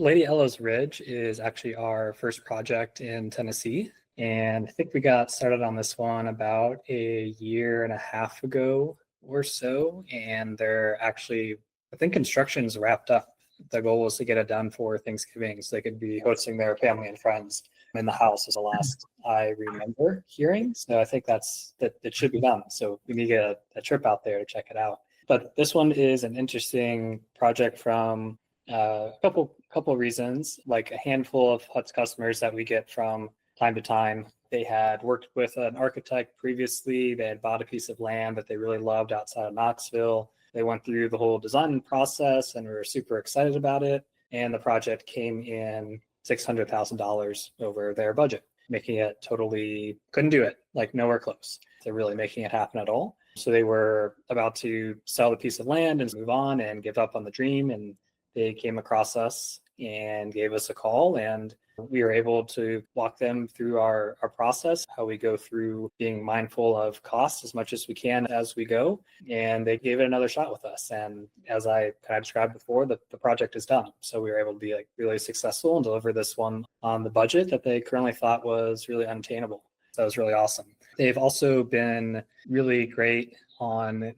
Lady Ella's Ridge is actually our first project in Tennessee. And I think we got started on this one about a year and a half ago or so. And they're actually, I think construction's wrapped up. The goal was to get it done for Thanksgiving so they could be hosting their family and friends in the house is the last I remember hearing. So I think that it should be done. So we need to get a trip out there to check it out. But this one is an interesting project from a couple reasons, like a handful of Huts customers that we get from time to time. They had worked with an architect previously. They had bought a piece of land that they really loved outside of Knoxville. They went through the whole design process and were super excited about it. And the project came in $600,000 over their budget, making it totally, couldn't do it, like nowhere close to really making it happen at all. So they were about to sell the piece of land and move on and give up on the dream. And they came across us and gave us a call, and we were able to walk them through our process, how we go through being mindful of costs as much as we can as we go. And they gave it another shot with us. And as I kind of described before, the project is done. So we were able to be like really successful and deliver this one on the budget that they currently thought was really unattainable. So that was really awesome. They've also been really great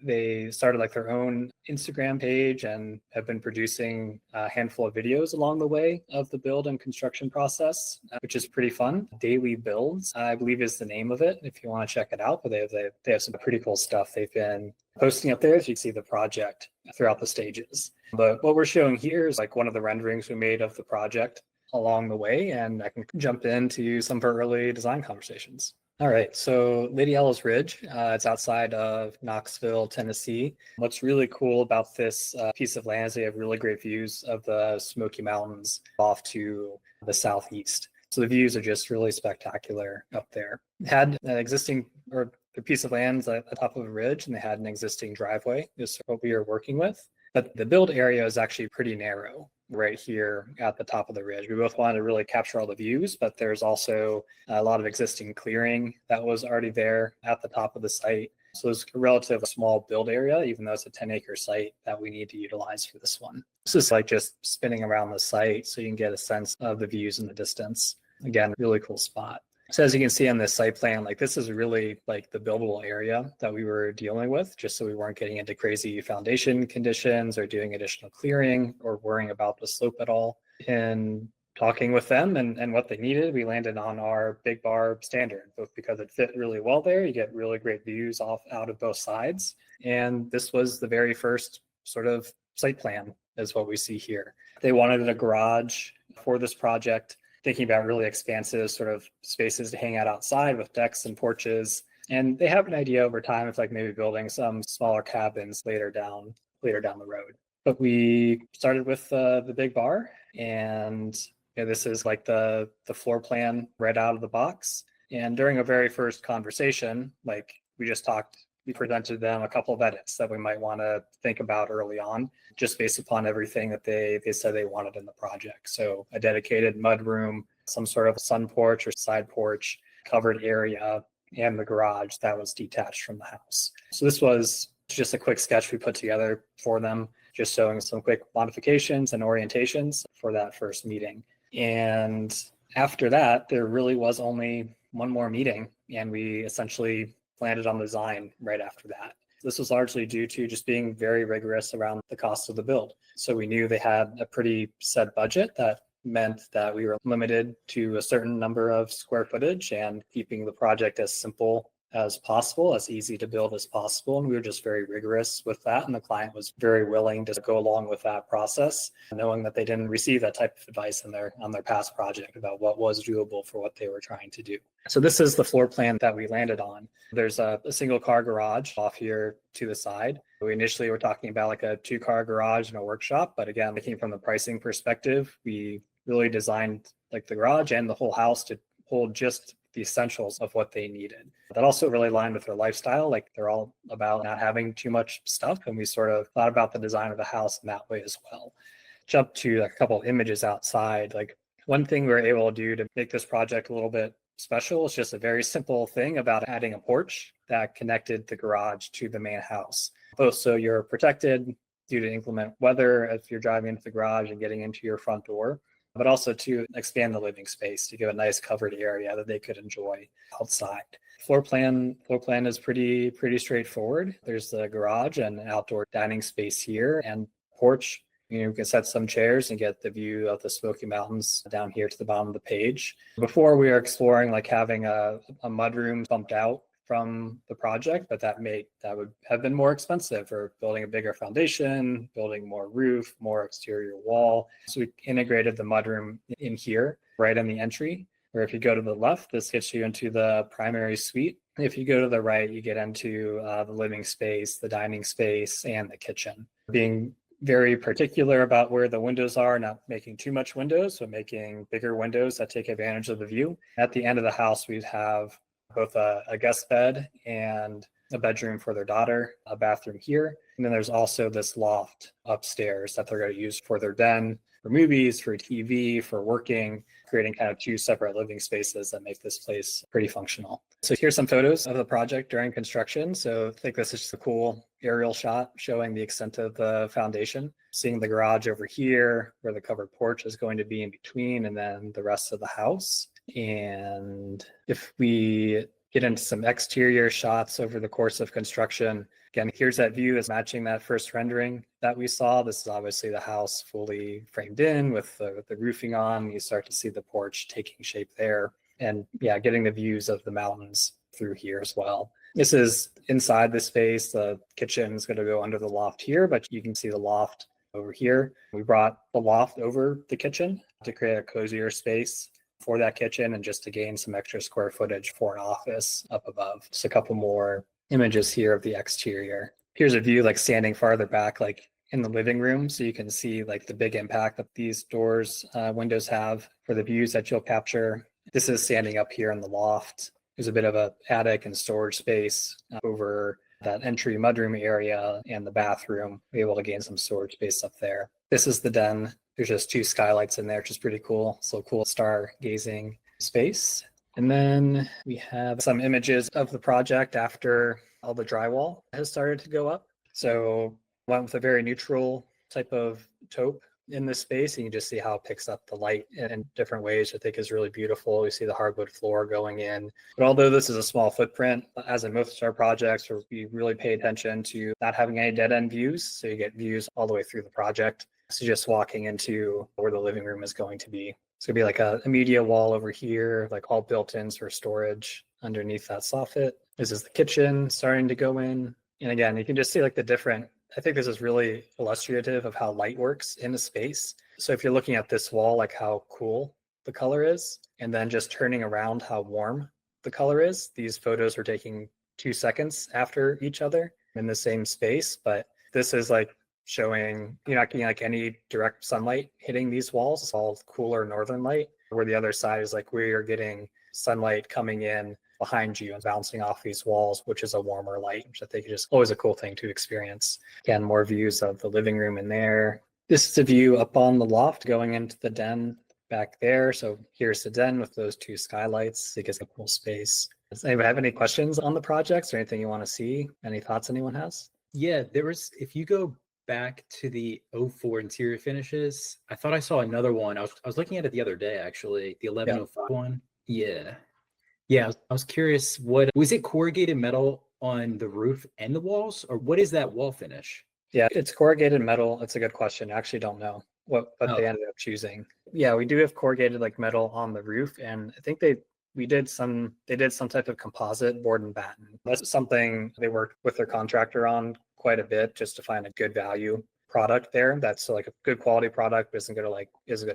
they started like their own Instagram page and have been producing a handful of videos along the way of the build and construction process, which is pretty fun. Daily Builds, I believe is the name of it, if you want to check it out. But they have some pretty cool stuff they've been posting up there, so you can see the project throughout the stages. But what we're showing here is like one of the renderings we made of the project along the way, and I can jump into some of our early design conversations. All right, so Lady Ella's Ridge, it's outside of Knoxville, Tennessee. What's really cool about this piece of land is they have really great views of the Smoky Mountains off to the southeast. So the views are just really spectacular up there. It had an existing, or the piece of land at the top of a ridge, and they had an existing driveway. This is what we were working with. But the build area is actually pretty narrow right here at the top of the ridge. We both wanted to really capture all the views, but there's also a lot of existing clearing that was already there at the top of the site. So it's a relatively small build area, even though it's a 10-acre site that we need to utilize for this one. This is like just spinning around the site so you can get a sense of the views in the distance. Again, really cool spot. So as you can see on this site plan, like this is really like the buildable area that we were dealing with, just so we weren't getting into crazy foundation conditions or doing additional clearing or worrying about the slope at all. In talking with them and what they needed, we landed on our big bar standard, both because it fit really well there. You get really great views out of both sides. And this was the very first sort of site plan is what we see here. They wanted a garage for this project, thinking about really expansive sort of spaces to hang out outside with decks and porches. And they have an idea over time of like maybe building some smaller cabins later down the road. But we started with the big bar, and this is like the floor plan right out of the box. And during a very first conversation, like we presented them a couple of edits that we might want to think about early on, just based upon everything that they said they wanted in the project. So a dedicated mud room, some sort of sun porch or side porch, covered area, and the garage that was detached from the house. So this was just a quick sketch we put together for them, just showing some quick modifications and orientations for that first meeting. And after that, there really was only one more meeting, and we essentially landed on the design right after that. This was largely due to just being very rigorous around the cost of the build. So we knew they had a pretty set budget that meant that we were limited to a certain number of square footage and keeping the project as simple as possible, as easy to build as possible. And we were just very rigorous with that. And the client was very willing to go along with that process, knowing that they didn't receive that type of advice on their past project about what was doable for what they were trying to do. So this is the floor plan that we landed on. There's a single car garage off here to the side. We initially were talking about like a 2-car garage and a workshop. But again, looking from the pricing perspective, we really designed like the garage and the whole house to hold just the essentials of what they needed. That also really aligned with their lifestyle. Like they're all about not having too much stuff. And we sort of thought about the design of the house in that way as well. Jump to like a couple of images outside. Like one thing we were able to do to make this project a little bit special is just a very simple thing about adding a porch that connected the garage to the main house. Both so you're protected due to inclement weather if you're driving into the garage and getting into your front door, but also to expand the living space to give a nice covered area that they could enjoy outside. Floor plan is pretty straightforward. There's the garage and outdoor dining space here and porch. You can set some chairs and get the view of the Smoky Mountains down here to the bottom of the page. Before we were exploring like having a mudroom bumped out from the project, but that would have been more expensive for building a bigger foundation, building more roof, more exterior wall. So we integrated the mudroom in here, right in the entry. Where if you go to the left, this gets you into the primary suite. If you go to the right, you get into the living space, the dining space, and the kitchen. Being very particular about where the windows are, not making too much windows, but making bigger windows that take advantage of the view. At the end of the house, we'd have both a guest bed and a bedroom for their daughter, a bathroom here. And then there's also this loft upstairs that they're going to use for their den, for movies, for TV, for working, creating kind of two separate living spaces that make this place pretty functional. So here's some photos of the project during construction. So I think this is just a cool aerial shot showing the extent of the foundation. Seeing the garage over here, where the covered porch is going to be in between, and then the rest of the house. And if we get into some exterior shots over the course of construction, again, here's that view is matching that first rendering that we saw. This is obviously the house fully framed in with the roofing on. You start to see the porch taking shape there. And yeah, getting the views of the mountains through here as well. This is inside the space. The kitchen is going to go under the loft here, but you can see the loft over here. We brought the loft over the kitchen to create a cozier space for that kitchen and just to gain some extra square footage for an office up above. Just a couple more images here of the exterior. Here's a view like standing farther back, like in the living room. So you can see like the big impact that these windows have for the views that you'll capture. This is standing up here in the loft. There's a bit of a attic and storage space over that entry mudroom area and the bathroom. Be able to gain some storage space up there. This is the den. There's just two skylights in there, which is pretty cool. So cool stargazing space. And then we have some images of the project after all the drywall has started to go up. So went with a very neutral type of taupe in this space. And you can just see how it picks up the light in different ways, which I think is really beautiful. We see the hardwood floor going in. But although this is a small footprint, as in most of our projects, we really pay attention to not having any dead end views. So you get views all the way through the project. So just walking into where the living room is going to be. It's going to be like a media wall over here, like all built-ins for storage underneath that soffit. This is the kitchen starting to go in. And again, you can just see like I think this is really illustrative of how light works in a space. So if you're looking at this wall, like how cool the color is, and then just turning around how warm the color is. These photos are taking 2 seconds after each other in the same space, but this is like showing you're not getting like any direct sunlight hitting these walls. It's all cooler northern light, where the other side is like where you're getting sunlight coming in behind you and bouncing off these walls, which is a warmer light, which I think is just always a cool thing to experience. Again, more views of the living room in there. This is a view up on the loft going into the den back there. So here's the den with those two skylights. It gives a cool space. Does anybody have any questions on the projects or anything you want to see? Any thoughts anyone has? Yeah, if you go back to the 04 interior finishes, I thought I saw another one. I was looking at it the other day, actually, the 1105 one. Yeah. I was curious, was it corrugated metal on the roof and the walls, or what is that wall finish? Yeah, it's corrugated metal. That's a good question. I actually don't know what they ended up choosing. Yeah, we do have corrugated like metal on the roof, and I think they did some type of composite board and batten. That's something they worked with their contractor on quite a bit just to find a good value product there. That's like a good quality product, but isn't gonna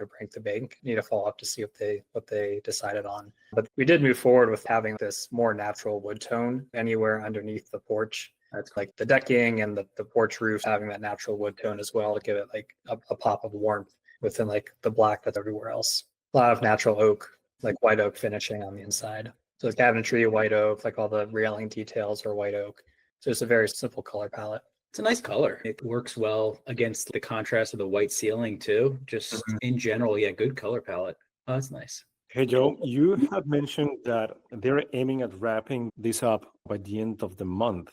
break the bank. Need to follow up to see what they decided on. But we did move forward with having this more natural wood tone anywhere underneath the porch. That's like the decking and the porch roof having that natural wood tone as well to give it like a pop of warmth within like the black that's everywhere else. A lot of natural oak, like white oak finishing on the inside. So the cabinetry, white oak, like all the railing details are white oak. So it's a very simple color palette. It's a nice color. It works well against the contrast of the white ceiling too. Just in general, yeah, good color palette. Oh, that's nice. Hey, Joe, you have mentioned that they're aiming at wrapping this up by the end of the month.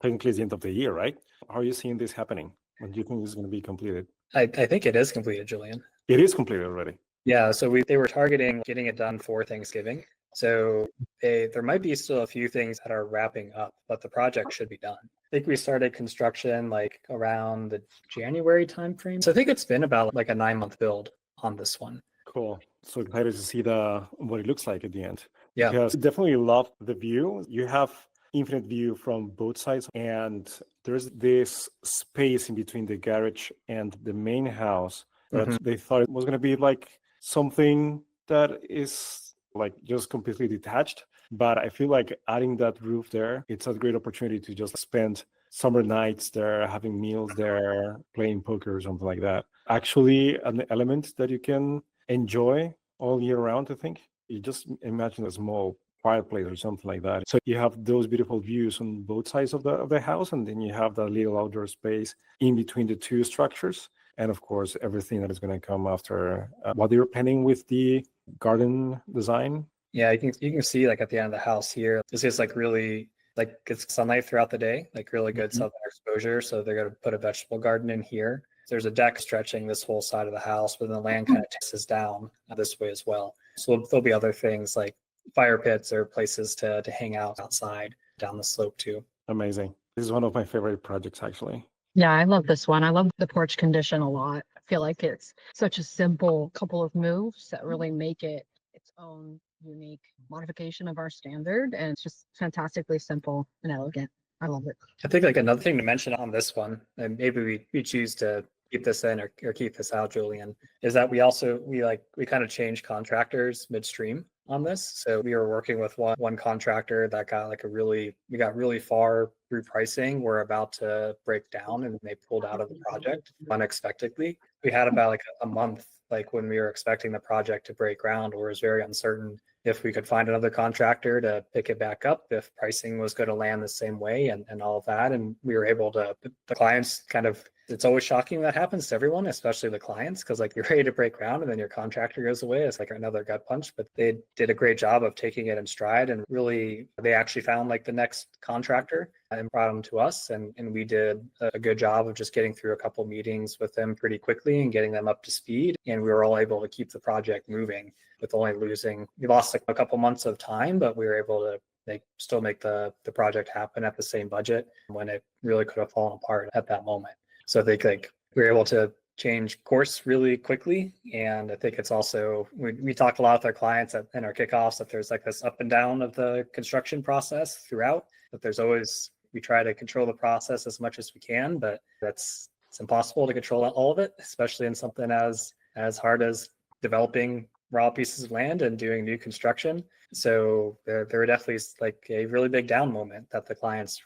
Technically, it's the end of the year, right? How are you seeing this happening? When do you think this is going to be completed? I think it is completed, Julian. It is completed already. Yeah, so they were targeting getting it done for Thanksgiving. So there might be still a few things that are wrapping up, but the project should be done. I think we started construction like around the January timeframe. So I think it's been about like a 9-month build on this one. Cool. So excited to see what it looks like at the end. Yeah. Because definitely love the view. You have infinite view from both sides, and there's this space in between the garage and the main house that they thought it was going to be like something that is like just completely detached. But I feel like adding that roof there, it's a great opportunity to just spend summer nights there, having meals there, playing poker or something like that. Actually, an element that you can enjoy all year round, I think. You just imagine a small fireplace or something like that. So you have those beautiful views on both sides of the house, and then you have that little outdoor space in between the two structures. And of course, everything that is going to come after what you're planning with the garden design. Yeah, you can see like at the end of the house here, this is like really like gets sunlight throughout the day, like really good southern exposure. So they're going to put a vegetable garden in here. There's a deck stretching this whole side of the house, but then the land kind of tosses down this way as well. So there'll be other things like fire pits or places to hang out outside down the slope too. Amazing. This is one of my favorite projects, actually. Yeah, I love this one. I love the porch condition a lot. I feel like it's such a simple couple of moves that really make it its own unique modification of our standard. And it's just fantastically simple and elegant. I love it. I think like another thing to mention on this one, and maybe we choose to keep this in or keep this out, Julian, is that we kind of changed contractors midstream on this. So we were working with one contractor that got we got really far through pricing. We're about to break down and they pulled out of the project unexpectedly. We had about like a month, like when we were expecting the project to break ground, where it was very uncertain if we could find another contractor to pick it back up, if pricing was going to land the same way and all of that. And we were able to, the clients kind of, it's always shocking that happens to everyone, especially the clients, because like you're ready to break ground and then your contractor goes away. It's like another gut punch, but they did a great job of taking it in stride, and really they actually found like the next contractor and brought them to us. And we did a good job of just getting through a couple meetings with them pretty quickly and getting them up to speed. And we were all able to keep the project moving with only we lost like a couple months of time, but we were able to still make the project happen at the same budget when it really could have fallen apart at that moment. So I think like we were able to change course really quickly. And I think it's also, we talked a lot with our clients in our kickoffs that there's like this up and down of the construction process throughout, that there's always, we try to control the process as much as we can, but it's impossible to control all of it, especially in something as hard as developing raw pieces of land and doing new construction. So there were definitely like a really big down moment that the clients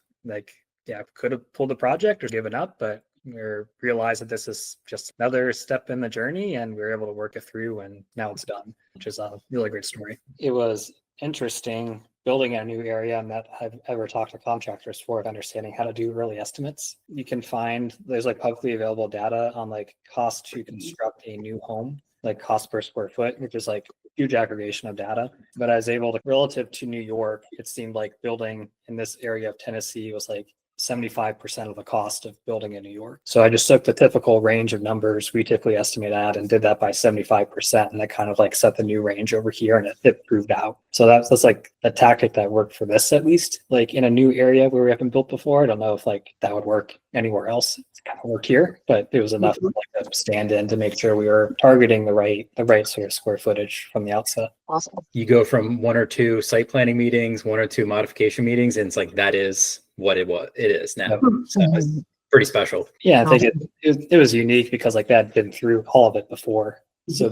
could have pulled the project or given up, but we realized that this is just another step in the journey, and we were able to work it through, and now it's done, which is a really great story. It was interesting building in a new area, and that I've ever talked to contractors for understanding how to do early estimates. You can find there's like publicly available data on like cost to construct a new home, like cost per square foot, which is like huge aggregation of data. But I was able to, relative to New York, it seemed like building in this area of Tennessee was like 75% of the cost of building in New York. So I just took the typical range of numbers we typically estimate at and did that by 75%. And that kind of like set the new range over here, and it proved out. So that's like a tactic that worked for this, at least. Like in a new area where we haven't built before, I don't know if like that would work anywhere else. It's kind of worked here, but it was enough like to stand in to make sure we were targeting the right sort of square footage from the outset. Awesome. You go from 1 or 2 site planning meetings, 1 or 2 modification meetings, and it's like that is what it is now. So it's pretty special. Yeah, I think it was unique because like that had been through all of it before. So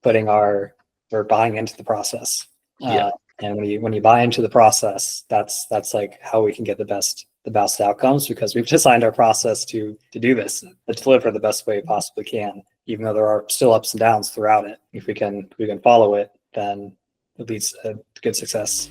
we're buying into the process. And when you buy into the process, that's like how we can get the best outcomes, because we've designed our process to do this, to deliver the best way we possibly can, even though there are still ups and downs throughout it. If we can follow it, then it leads to good success.